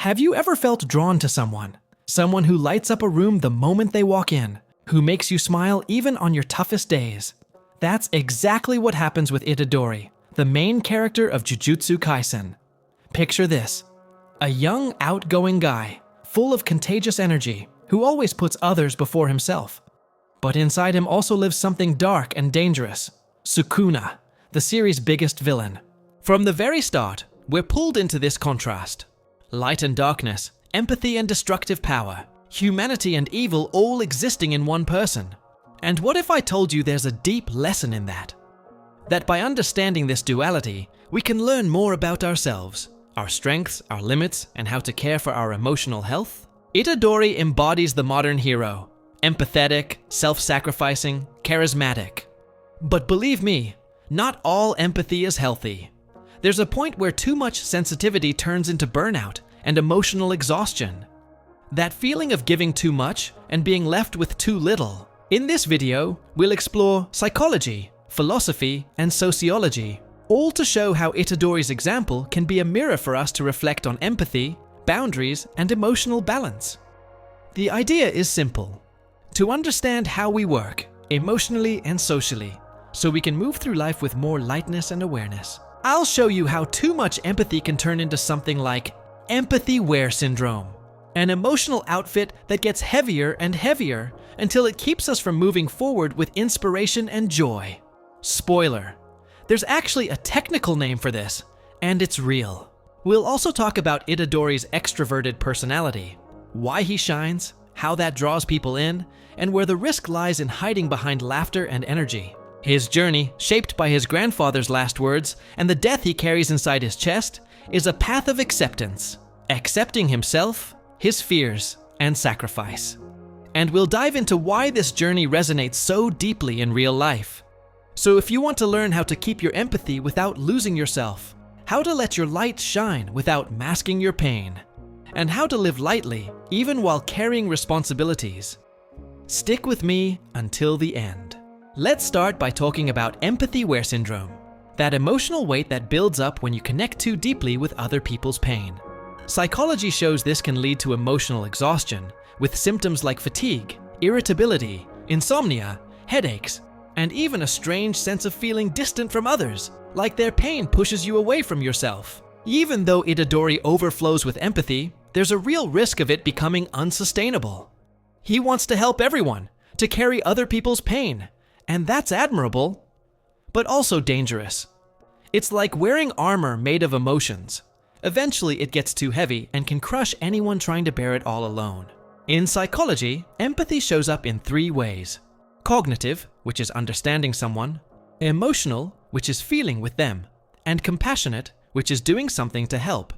Have you ever felt drawn to someone? Someone who lights up a room the moment they walk in, who makes you smile even on your toughest days. That's exactly what happens with Itadori, the main character of Jujutsu Kaisen. Picture this: a young, outgoing guy, full of contagious energy, who always puts others before himself. But inside him also lives something dark and dangerous: Sukuna, the series' biggest villain. From the very start, we're pulled into this contrast. Light and darkness, empathy and destructive power, humanity and evil all existing in one person. And what if I told you there's a deep lesson in that? That by understanding this duality, we can learn more about ourselves, our strengths, our limits, and how to care for our emotional health? Itadori embodies the modern hero: empathetic, self-sacrificing, charismatic. But believe me, not all empathy is healthy. There's a point where too much sensitivity turns into burnout and emotional exhaustion. That feeling of giving too much and being left with too little. In this video, we'll explore psychology, philosophy, and sociology, all to show how Itadori's example can be a mirror for us to reflect on empathy, boundaries, and emotional balance. The idea is simple: to understand how we work, emotionally and socially, so we can move through life with more lightness and awareness. I'll show you how too much empathy can turn into something like empathy wear syndrome, an emotional outfit that gets heavier and heavier until it keeps us from moving forward with inspiration and joy. Spoiler: there's actually a technical name for this, and it's real. We'll also talk about Itadori's extroverted personality, why he shines, how that draws people in, and where the risk lies in hiding behind laughter and energy. His journey, shaped by his grandfather's last words and the death he carries inside his chest, is a path of acceptance, accepting himself, his fears, and sacrifice. And we'll dive into why this journey resonates so deeply in real life. So if you want to learn how to keep your empathy without losing yourself, how to let your light shine without masking your pain, and how to live lightly even while carrying responsibilities, stick with me until the end. Let's start by talking about empathy wear syndrome, that emotional weight that builds up when you connect too deeply with other people's pain. Psychology shows this can lead to emotional exhaustion, with symptoms like fatigue, irritability, insomnia, headaches, and even a strange sense of feeling distant from others, like their pain pushes you away from yourself. Even though Itadori overflows with empathy, there's a real risk of it becoming unsustainable. He wants to help everyone, to carry other people's pain, and that's admirable, but also dangerous. It's like wearing armor made of emotions. Eventually it gets too heavy and can crush anyone trying to bear it all alone. In psychology, empathy shows up in 3 ways: cognitive, which is understanding someone; emotional, which is feeling with them; and compassionate, which is doing something to help.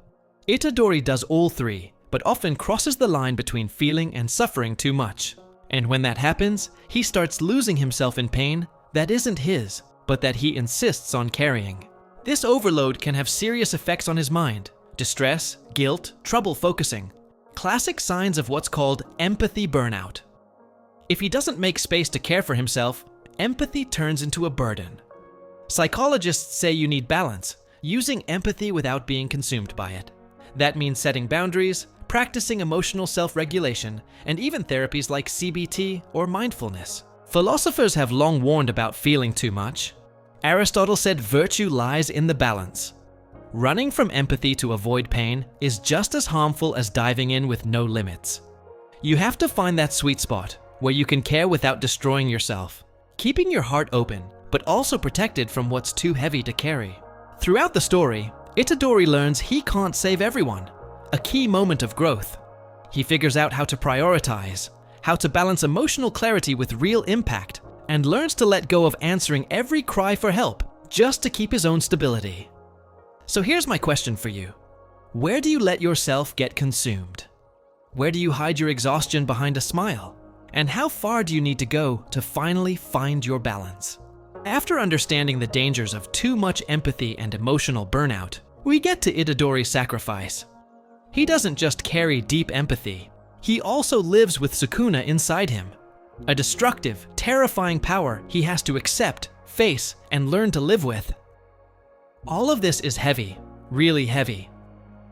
Itadori does all 3, but often crosses the line between feeling and suffering too much. And when that happens, he starts losing himself in pain that isn't his, but that he insists on carrying. This overload can have serious effects on his mind: distress, guilt, trouble focusing. Classic signs of what's called empathy burnout. If he doesn't make space to care for himself, empathy turns into a burden. Psychologists say you need balance, using empathy without being consumed by it. That means setting boundaries, practicing emotional self-regulation, and even therapies like CBT or mindfulness. Philosophers have long warned about feeling too much. Aristotle said virtue lies in the balance. Running from empathy to avoid pain is just as harmful as diving in with no limits. You have to find that sweet spot where you can care without destroying yourself, keeping your heart open, but also protected from what's too heavy to carry. Throughout the story, Itadori learns he can't save everyone, a key moment of growth. He figures out how to prioritize, how to balance emotional clarity with real impact, and learns to let go of answering every cry for help just to keep his own stability. So here's my question for you. Where do you let yourself get consumed? Where do you hide your exhaustion behind a smile? And how far do you need to go to finally find your balance? After understanding the dangers of too much empathy and emotional burnout, we get to Itadori's sacrifice. He doesn't just carry deep empathy, he also lives with Sukuna inside him, a destructive, terrifying power he has to accept, face, and learn to live with. All of this is heavy, really heavy.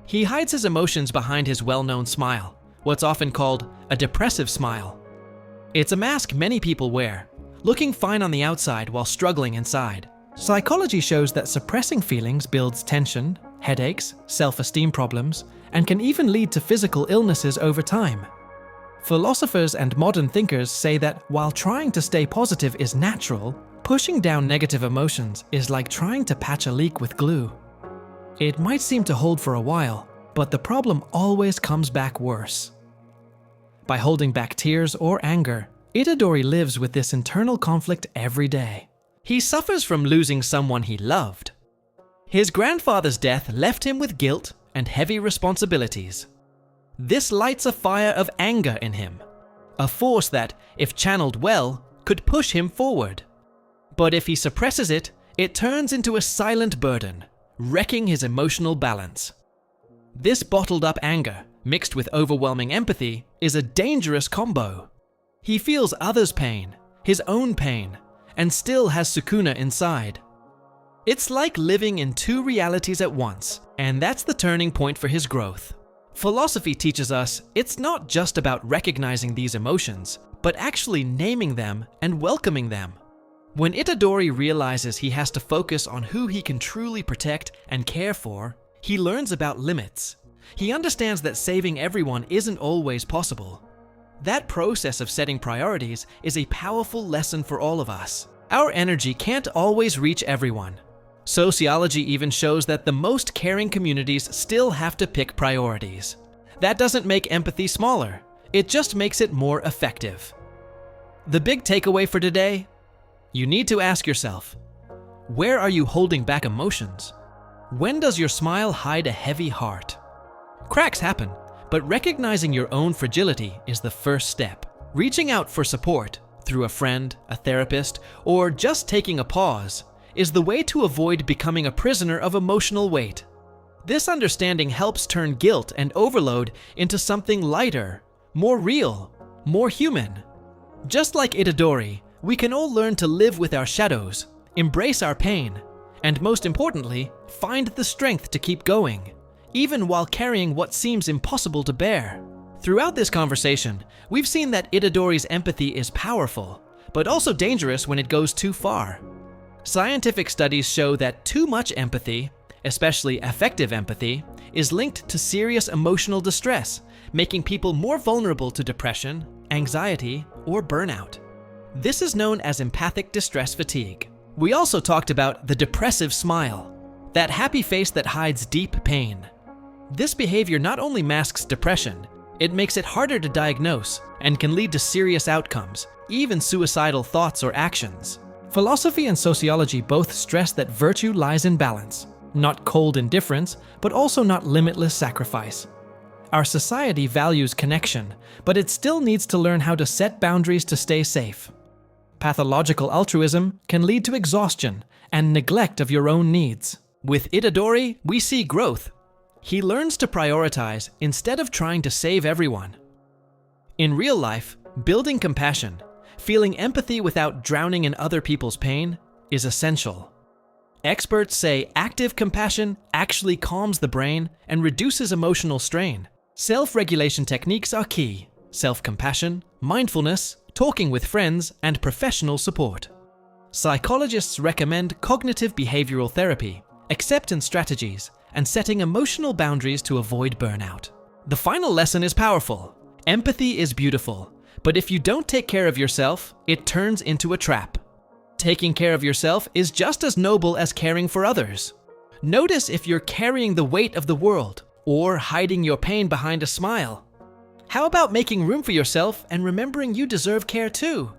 He hides his emotions behind his well-known smile, what's often called a depressive smile. It's a mask many people wear, looking fine on the outside while struggling inside. Psychology shows that suppressing feelings builds tension, headaches, self-esteem problems, and can even lead to physical illnesses over time. Philosophers and modern thinkers say that while trying to stay positive is natural, pushing down negative emotions is like trying to patch a leak with glue. It might seem to hold for a while, but the problem always comes back worse. By holding back tears or anger, Itadori lives with this internal conflict every day. He suffers from losing someone he loved. His grandfather's death left him with guilt and heavy responsibilities. This lights a fire of anger in him, a force that, if channeled well, could push him forward. But if he suppresses it, it turns into a silent burden, wrecking his emotional balance. This bottled-up anger, mixed with overwhelming empathy, is a dangerous combo. He feels others' pain, his own pain, and still has Sukuna inside. It's like living in two realities at once, and that's the turning point for his growth. Philosophy teaches us it's not just about recognizing these emotions, but actually naming them and welcoming them. When Itadori realizes he has to focus on who he can truly protect and care for, he learns about limits. He understands that saving everyone isn't always possible. That process of setting priorities is a powerful lesson for all of us. Our energy can't always reach everyone. Sociology even shows that the most caring communities still have to pick priorities. That doesn't make empathy smaller, it just makes it more effective. The big takeaway for today? You need to ask yourself, where are you holding back emotions? When does your smile hide a heavy heart? Cracks happen, but recognizing your own fragility is the first step. Reaching out for support through a friend, a therapist, or just taking a pause is the way to avoid becoming a prisoner of emotional weight. This understanding helps turn guilt and overload into something lighter, more real, more human. Just like Itadori, we can all learn to live with our shadows, embrace our pain, and most importantly, find the strength to keep going, even while carrying what seems impossible to bear. Throughout this conversation, we've seen that Itadori's empathy is powerful, but also dangerous when it goes too far. Scientific studies show that too much empathy, especially affective empathy, is linked to serious emotional distress, making people more vulnerable to depression, anxiety, or burnout. This is known as empathic distress fatigue. We also talked about the depressive smile, that happy face that hides deep pain. This behavior not only masks depression, it makes it harder to diagnose and can lead to serious outcomes, even suicidal thoughts or actions. Philosophy and sociology both stress that virtue lies in balance, not cold indifference, but also not limitless sacrifice. Our society values connection, but it still needs to learn how to set boundaries to stay safe. Pathological altruism can lead to exhaustion and neglect of your own needs. With Itadori, we see growth. He learns to prioritize instead of trying to save everyone. In real life, building compassion, feeling empathy without drowning in other people's pain, is essential. Experts say active compassion actually calms the brain and reduces emotional strain. Self-regulation techniques are key: self-compassion, mindfulness, talking with friends, and professional support. Psychologists recommend cognitive behavioral therapy, acceptance strategies, and setting emotional boundaries to avoid burnout. The final lesson is powerful. Empathy is beautiful, but if you don't take care of yourself, it turns into a trap. Taking care of yourself is just as noble as caring for others. Notice if you're carrying the weight of the world or hiding your pain behind a smile. How about making room for yourself and remembering you deserve care too?